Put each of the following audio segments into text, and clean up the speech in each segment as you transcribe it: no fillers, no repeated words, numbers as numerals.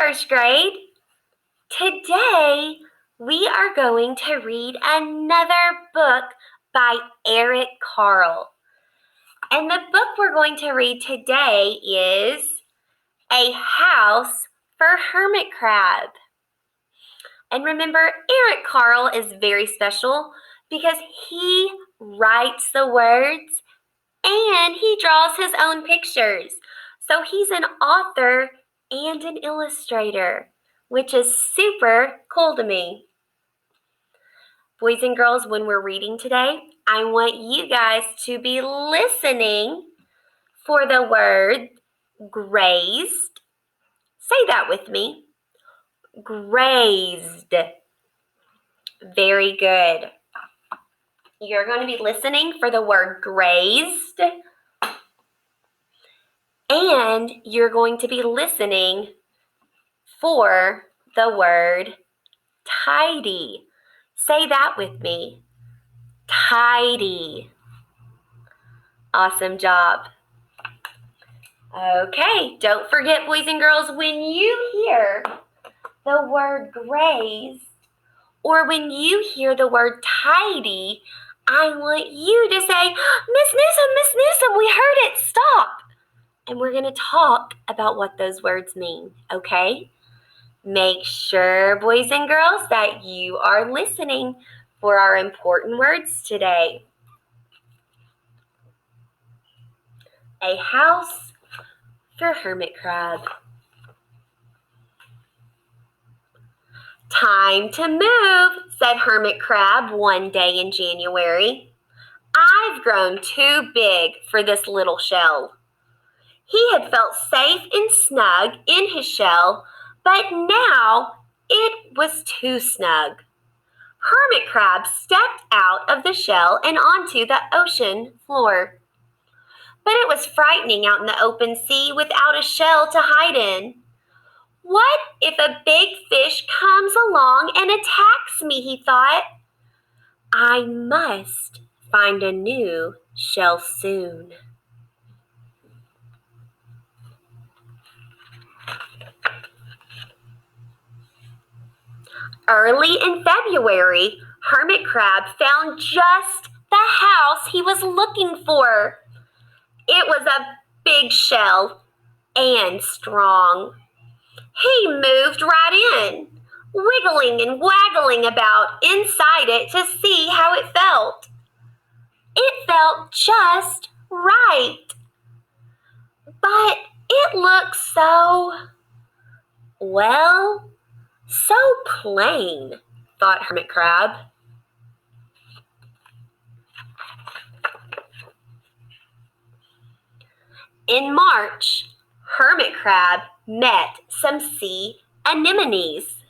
first grade. Today, we are going to read another book by Eric Carle. And the book we're going to read today is A House for Hermit Crab. And remember, Eric Carle is very special because he writes the words and he draws his own pictures. So he's an author and an illustrator, which is super cool to me. Boys and girls, when we're reading today, I want you guys to be listening for the word grazed. Say that with me. Grazed. Very good. You're going to be listening for the word grazed. And you're going to be listening for the word tidy. Say that with me. Tidy. Awesome job. Okay, don't forget, boys and girls, when you hear the word graze or when you hear the word tidy, I want you to say, Miss Newsom, we heard it, stop. And we're going to talk about what those words mean, okay? Make sure, boys and girls, that you are listening for our important words today. A house for hermit crab. Time to move, said Hermit Crab one day in January. I've grown too big for this little shell. He had felt safe and snug in his shell, but now it was too snug. Hermit Crab stepped out of the shell and onto the ocean floor. But it was frightening out in the open sea without a shell to hide in. What if a big fish comes along and attacks me, he thought. I must find a new shell soon. Early in February, Hermit Crab found just the house he was looking for. It was a big shell and strong. He moved right in, wiggling and waggling about inside it to see how it felt. It felt just right. But it looked so plain, thought Hermit Crab. In March, Hermit Crab met some sea anemones.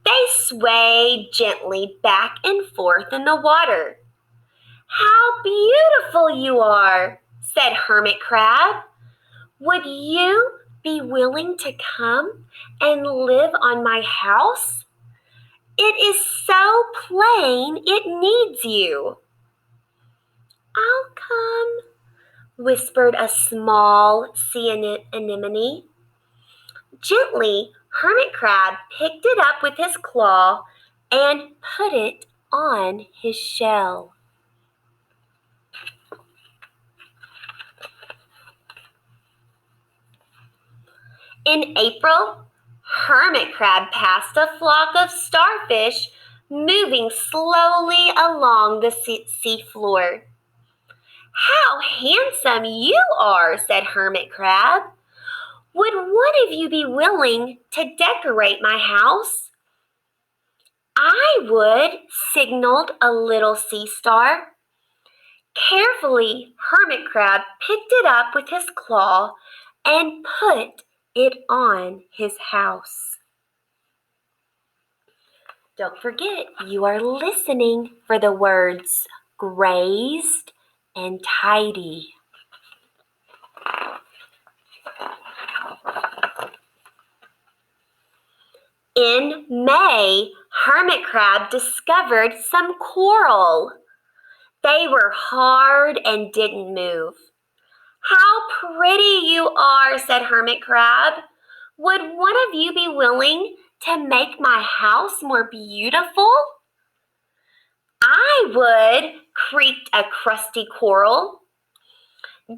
They swayed gently back and forth in the water. How beautiful you are, said Hermit Crab. Would you be willing to come and live on my house? It is so plain it needs you. I'll come, whispered a small sea anemone. Gently, Hermit Crab picked it up with his claw and put it on his shell. In April, Hermit Crab passed a flock of starfish moving slowly along the sea floor. How handsome you are, said Hermit Crab. Would one of you be willing to decorate my house? I would, signaled a little sea star. Carefully, Hermit Crab picked it up with his claw and put it on his house. Don't forget, you are listening for the words grazed and tidy. In May, Hermit Crab discovered some coral. They were hard and didn't move. How pretty you are, said Hermit Crab. Would one of you be willing to make my house more beautiful? I would, creaked a crusty coral.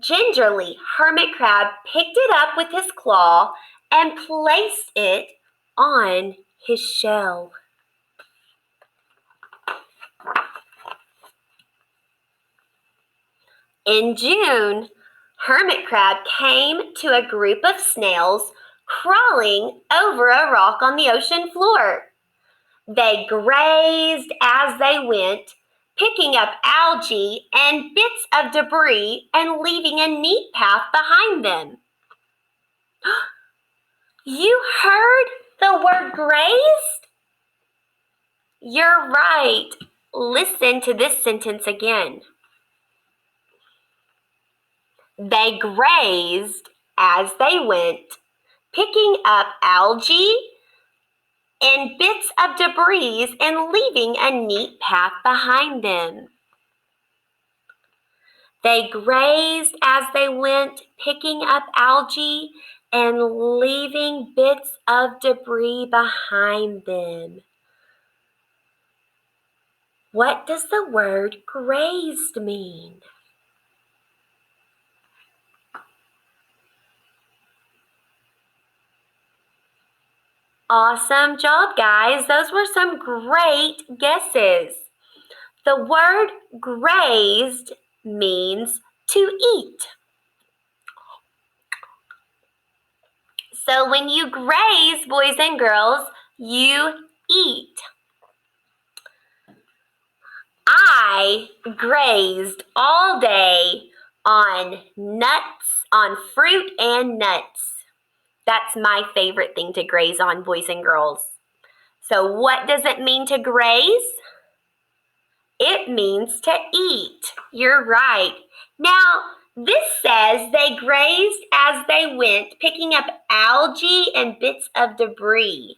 Gingerly, Hermit Crab picked it up with his claw and placed it on his shell. In June, Hermit Crab came to a group of snails crawling over a rock on the ocean floor. They grazed as they went, picking up algae and bits of debris and leaving a neat path behind them. You heard the word grazed? You're right. Listen to this sentence again. They grazed as they went, picking up algae and bits of debris and leaving a neat path behind them. They grazed as they went, picking up algae and leaving bits of debris behind them. What does the word grazed mean? Awesome job, guys. Those were some great guesses. The word grazed means to eat. So when you graze, boys and girls, you eat. I grazed all day on fruit and nuts. That's my favorite thing to graze on, boys and girls. So what does it mean to graze? It means to eat. You're right. Now, this says they grazed as they went, picking up algae and bits of debris.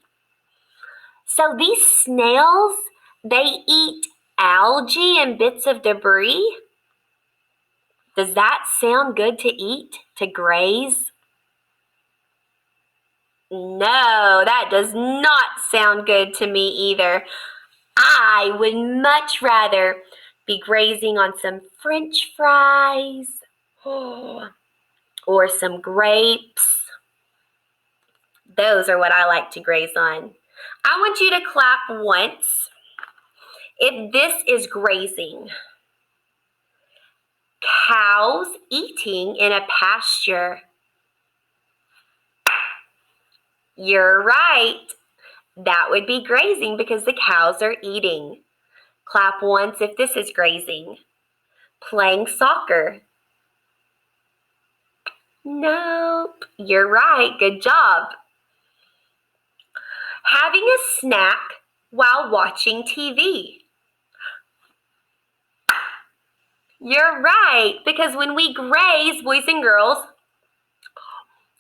So these snails, they eat algae and bits of debris? Does that sound good to eat, to graze? No, that does not sound good to me either. I would much rather be grazing on some French fries or some grapes. Those are what I like to graze on. I want you to clap once if this is grazing. Cows eating in a pasture. You're right. That would be grazing because the cows are eating. Clap once if this is grazing. Playing soccer. Nope. You're right. Good job. Having a snack while watching TV. You're right, because when we graze, boys and girls,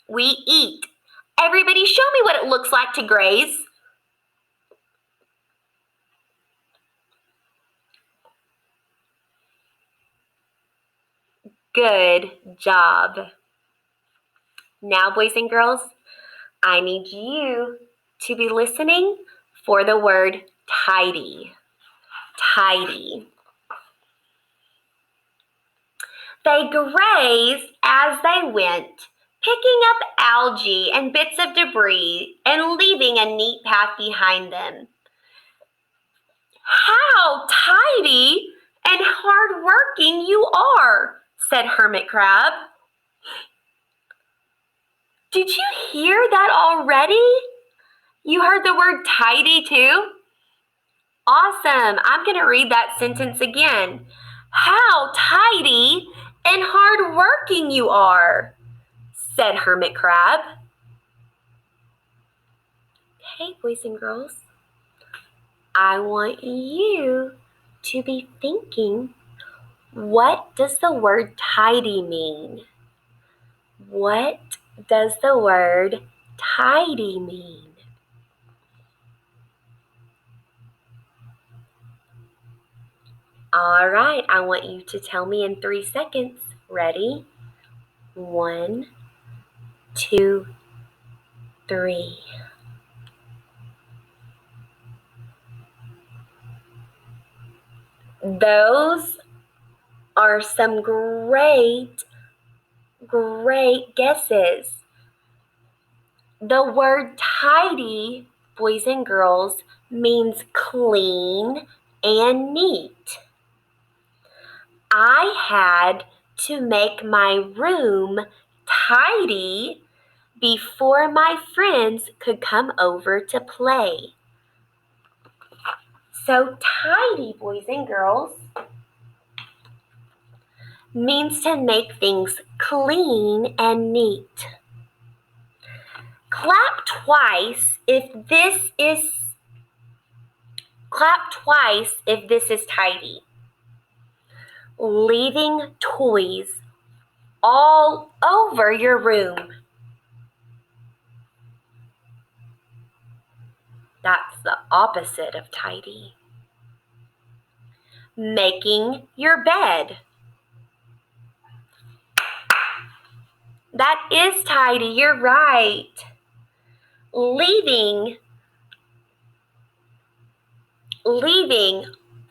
we eat. Everybody, show me what it looks like to graze. Good job. Now, boys and girls, I need you to be listening for the word tidy. Tidy. They grazed as they went, picking up algae and bits of debris and leaving a neat path behind them. How tidy and hardworking you are, said Hermit Crab. Did you hear that already? You heard the word tidy too? Awesome. I'm going to read that sentence again. How tidy and hardworking you are, said Hermit Crab. Hey, boys and girls, I want you to be thinking, what does the word tidy mean? What does the word tidy mean? All right, I want you to tell me in 3 seconds. Ready? 1, 2, 3. Those are some great guesses. The word tidy, boys and girls, means clean and neat. I had to make my room tidy before my friends could come over to play. So tidy, boys and girls, means to make things clean and neat. Clap twice if this is tidy. Leaving toys all over your room. That's the opposite of tidy. Making your bed. That is tidy, you're right. Leaving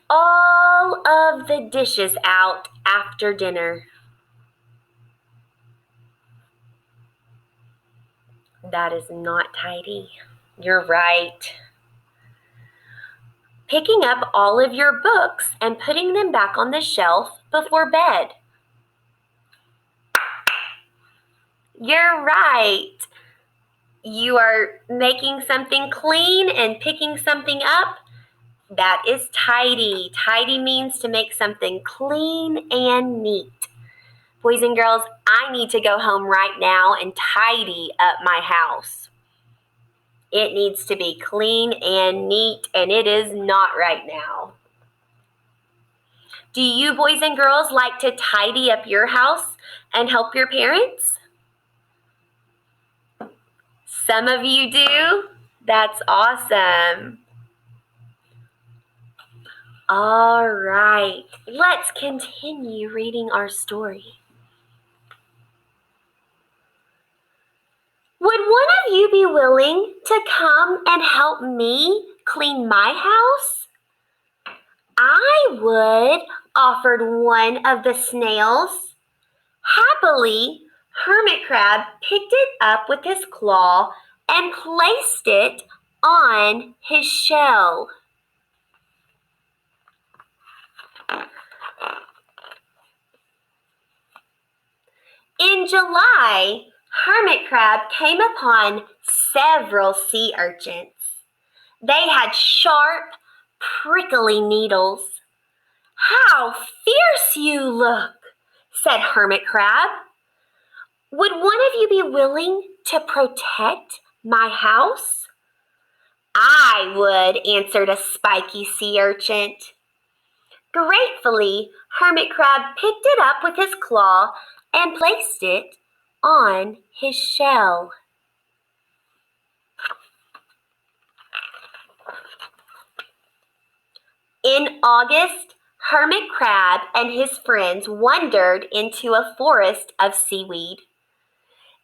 all of the dishes out after dinner. That is not tidy. You're right. Picking up all of your books and putting them back on the shelf before bed. You're right. You are making something clean and picking something up. That is tidy. Tidy means to make something clean and neat. Boys and girls, I need to go home right now and tidy up my house. It needs to be clean and neat, and it is not right now. Do you boys and girls like to tidy up your house and help your parents? Some of you do? That's awesome. All right, let's continue reading our story. Would one of you be willing to come and help me clean my house? I would, offered one of the snails. Happily, Hermit Crab picked it up with his claw and placed it on his shell. In July, Hermit Crab came upon several sea urchins. They had sharp, prickly needles. "How fierce you look," said Hermit Crab. "Would one of you be willing to protect my house?" "I would," answered a spiky sea urchin. Gratefully, Hermit Crab picked it up with his claw and placed it on his shell. In August, Hermit Crab and his friends wandered into a forest of seaweed.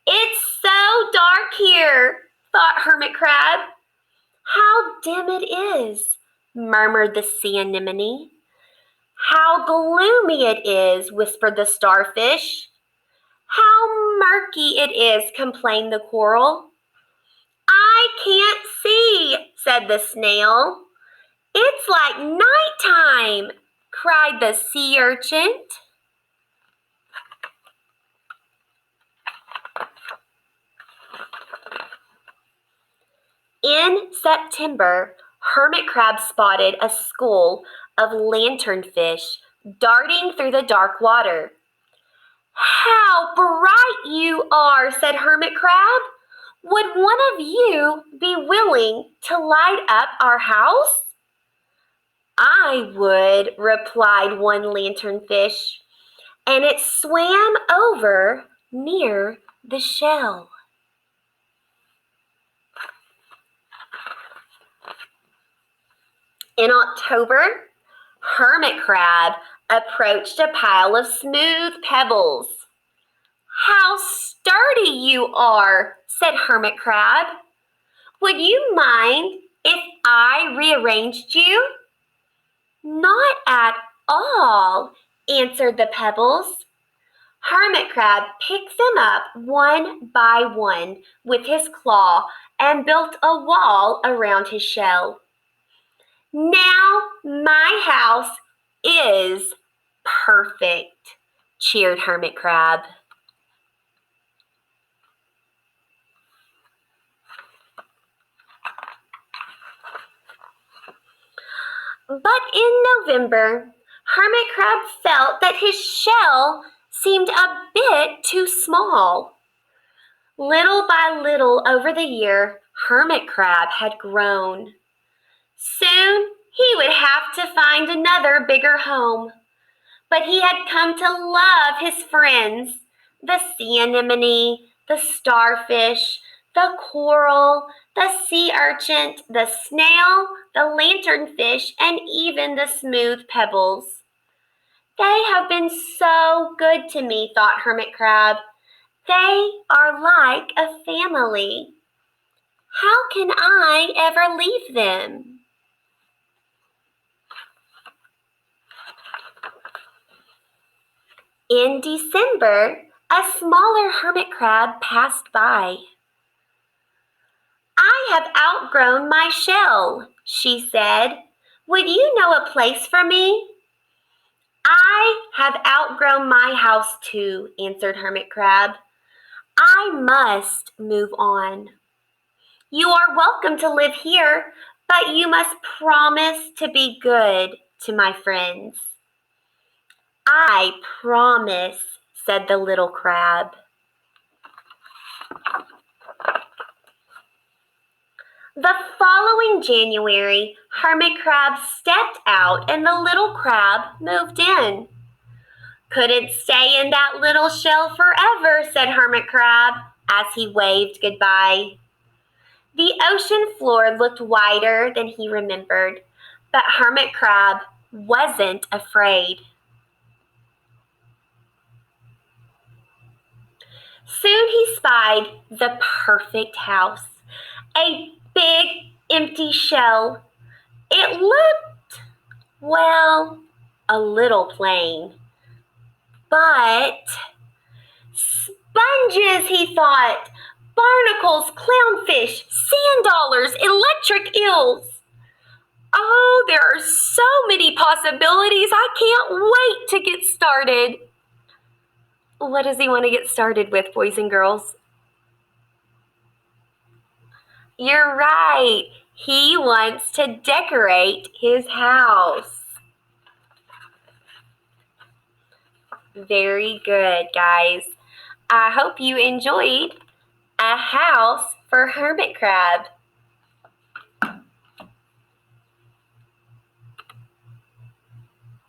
"It's so dark here," thought Hermit Crab. "How dim it is," murmured the sea anemone. "How gloomy it is," whispered the starfish. "How murky it is," complained the coral. "I can't see," said the snail. "It's like nighttime," cried the sea urchin. In September, Hermit Crab spotted a school of lanternfish darting through the dark water. "How bright you are," said Hermit Crab. "Would one of you be willing to light up our house?" "I would," replied one lanternfish, and it swam over near the shell. In October, Hermit Crab approached a pile of smooth pebbles. "How sturdy you are," said Hermit Crab. Would you mind if I rearranged you?" "Not at all," answered the pebbles. Hermit Crab picked them up one by one with his claw and built a wall around his shell. "Now my house is perfect," cheered Hermit Crab. But in November, Hermit Crab felt that his shell seemed a bit too small. Little by little over the year, Hermit Crab had grown. Soon he would have to find another bigger home. But he had come to love his friends, the sea anemone, the starfish, the coral, the sea urchin, the snail, the lanternfish, and even the smooth pebbles. "They have been so good to me," thought Hermit Crab. "They are like a family. How can I ever leave them?" In December, a smaller hermit crab passed by. "I have outgrown my shell," she said. "Would you know a place for me?" "I have outgrown my house too," answered Hermit Crab. "I must move on. You are welcome to live here, but you must promise to be good to my friends." "I promise," said the little crab. The following January, Hermit Crab stepped out and the little crab moved in. "Couldn't stay in that little shell forever," said Hermit Crab as he waved goodbye. The ocean floor looked wider than he remembered, but Hermit Crab wasn't afraid. Soon he spied the perfect house, a big empty shell. It looked, well, a little plain. But sponges, he thought, barnacles, clownfish, sand dollars, electric eels. Oh, there are so many possibilities. I can't wait to get started. What does he want to get started with, boys and girls? You're right. He wants to decorate his house. Very good, guys. I hope you enjoyed A House for Hermit Crab.